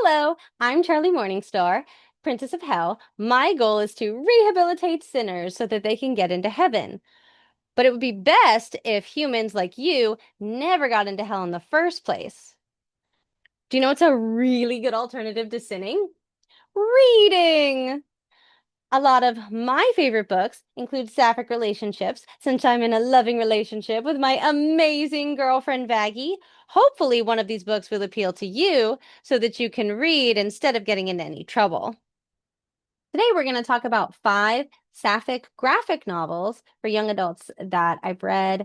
Hello, I'm Charlie Morningstar, Princess of Hell. My goal is to rehabilitate sinners so that they can get into heaven. But it would be best if humans like you never got into hell in the first place. Do you know what's a really good alternative to sinning? Reading! A lot of my favorite books include sapphic relationships, since I'm in a loving relationship with my amazing girlfriend Vaggie. Hopefully, one of these books will appeal to you so that you can read instead of getting into any trouble. Today, we're going to talk about 5 sapphic graphic novels for young adults that I've read.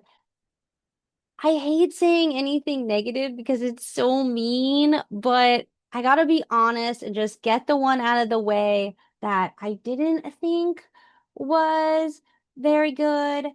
I hate saying anything negative because it's so mean, but I gotta be honest and just get the one out of the way that I didn't think was very good.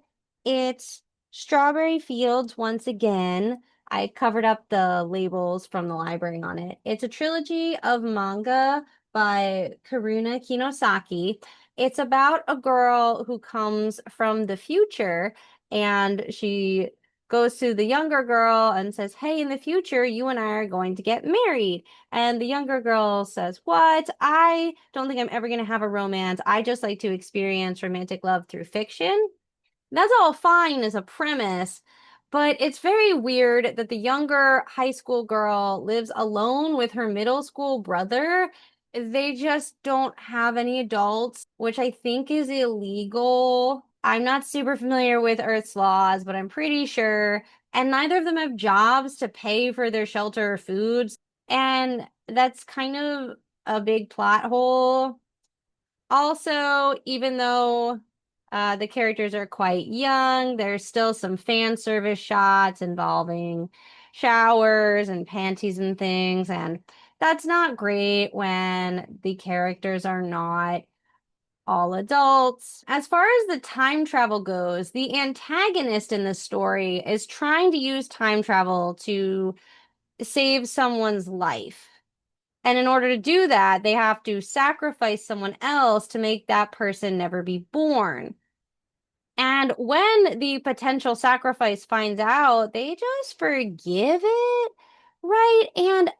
It's Strawberry Fields once again. I covered up the labels from the library on it. It's a trilogy of manga by Karuna Kinosaki. It's about a girl who comes from the future and she goes to the younger girl and says, "Hey, in the future, you and I are going to get married." And the younger girl says, "What? I don't think I'm ever going to have a romance. I just like to experience romantic love through fiction." That's all fine as a premise, but it's very weird that the younger high school girl lives alone with her middle school brother. They just don't have any adults, which I think is illegal. I'm not super familiar with Earth's laws, but I'm pretty sure. And neither of them have jobs to pay for their shelter or foods. And that's kind of a big plot hole. Also, even though the characters are quite young, there's still some fan service shots involving showers and panties and things, and that's not great when the characters are not all adults. As far as the time travel goes, the antagonist in the story is trying to use time travel to save someone's life. And in order to do that, they have to sacrifice someone else to make that person never be born. And when the potential sacrifice finds out, they just forgive it, right? And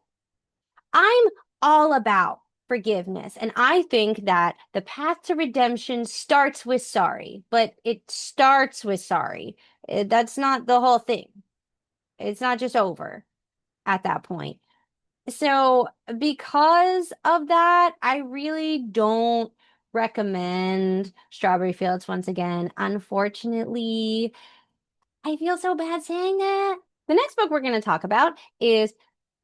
I'm all about forgiveness. And I think that the path to redemption starts with sorry, but it starts with sorry. That's not the whole thing. It's not just over at that point. So, because of that, I really don't recommend Strawberry Fields once again. Unfortunately, I feel so bad saying that. The next book we're going to talk about is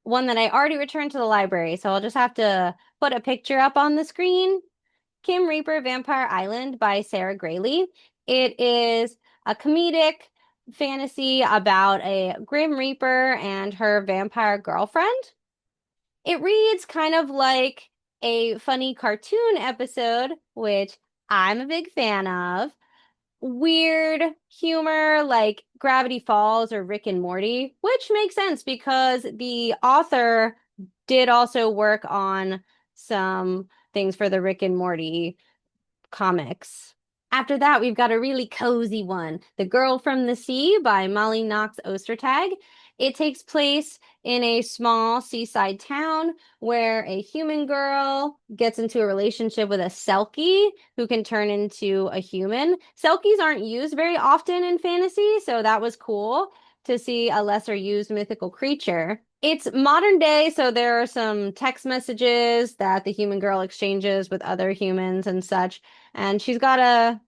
one that I already returned to the library, so I'll just have to put a picture up on the screen. Kim Reaper Vampire Island by Sarah Graley. It is a comedic fantasy about a Grim Reaper and her vampire girlfriend. It reads kind of like a funny cartoon episode, which I'm a big fan of. Weird humor like Gravity Falls or Rick and Morty, which makes sense because the author did also work on some things for the Rick and Morty comics. After that, we've got a really cozy one, The Girl from the Sea by Molly Knox Ostertag. It takes place in a small seaside town where a human girl gets into a relationship with a Selkie who can turn into a human. Selkies aren't used very often in fantasy, so that was cool to see a lesser used mythical creature. It's modern day, so there are some text messages that the human girl exchanges with other humans and such. And she's got to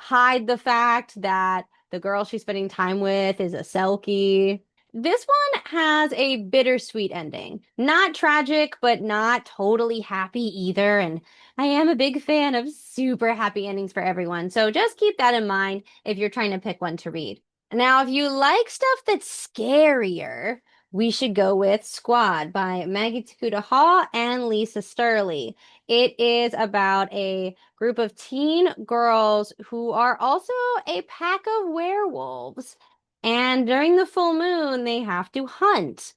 hide the fact that the girl she's spending time with is a Selkie. This one has a bittersweet ending. Not tragic, but not totally happy either. And I am a big fan of super happy endings for everyone. So just keep that in mind if you're trying to pick one to read. Now, if you like stuff that's scarier, we should go with Squad by Maggie Tokuda-Hall and Lisa Sterle. It is about a group of teen girls who are also a pack of werewolves. And during the full moon, they have to hunt.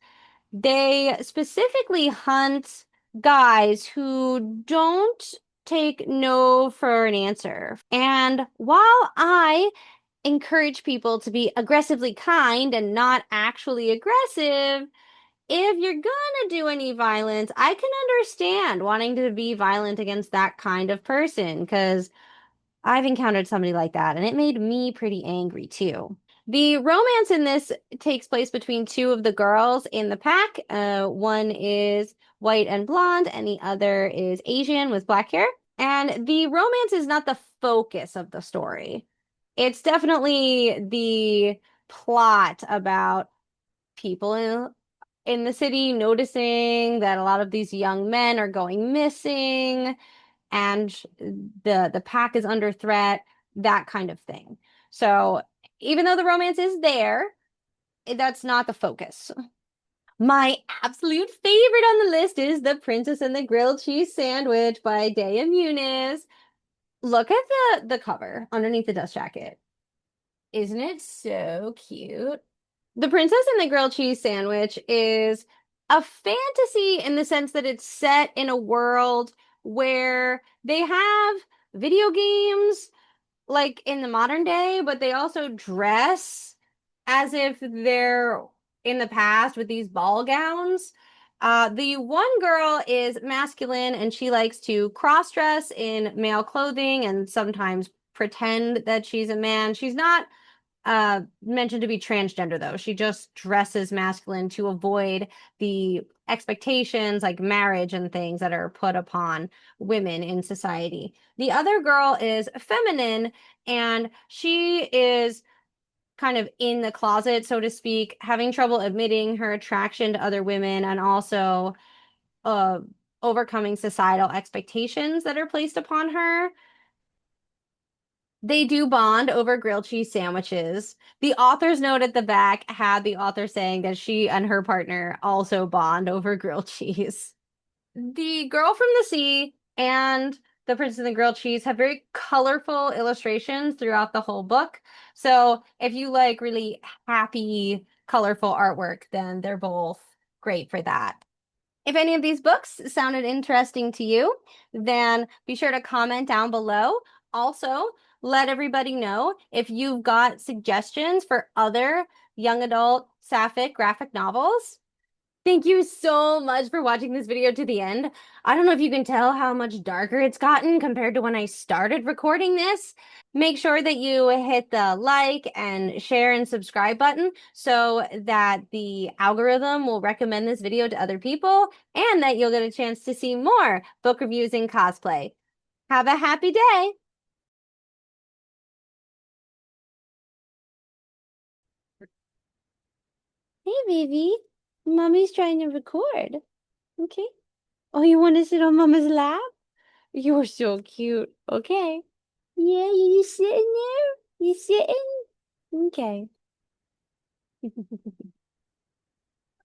They specifically hunt guys who don't take no for an answer. And while I encourage people to be aggressively kind and not actually aggressive, if you're gonna do any violence, I can understand wanting to be violent against that kind of person because I've encountered somebody like that and it made me pretty angry too. The romance in this takes place between two of the girls in the pack. One is white and blonde, and the other is Asian with black hair. And the romance is not the focus of the story. It's definitely the plot about people in the city noticing that a lot of these young men are going missing and the pack is under threat, that kind of thing. So even though the romance is there, that's not the focus. My absolute favorite on the list is The Princess and the Grilled Cheese Sandwich by Muniz. Look at the cover underneath the dust jacket. Isn't it so cute? The Princess and the Grilled Cheese Sandwich is a fantasy in the sense that it's set in a world where they have video games like in the modern day, but they also dress as if they're in the past with these ball gowns. The one girl is masculine and she likes to cross-dress in male clothing and sometimes pretend that she's a man. She's not mentioned to be transgender though. She just dresses masculine to avoid the expectations like marriage and things that are put upon women in society. The other girl is feminine and she is kind of in the closet, so to speak, having trouble admitting her attraction to other women and also uh overcoming societal expectations that are placed upon her. They do bond over grilled cheese sandwiches. The author's note at the back had the author saying that she and her partner also bond over grilled cheese. The Girl from the Sea and The Princess and the Grilled Cheese have very colorful illustrations throughout the whole book. So if you like really happy, colorful artwork, then they're both great for that. If any of these books sounded interesting to you, then be sure to comment down below. Also, let everybody know if you've got suggestions for other young adult sapphic graphic novels. Thank you so much for watching this video to the end. I don't know if you can tell how much darker it's gotten compared to when I started recording this. Make sure that you hit the like and share and subscribe button so that the algorithm will recommend this video to other people and that you'll get a chance to see more book reviews and cosplay. Have a happy day! Hey, baby. Mommy's trying to record. Okay. Oh, you want to sit on Mama's lap? You're so cute. Okay. Yeah, you sitting there? You sitting? Okay.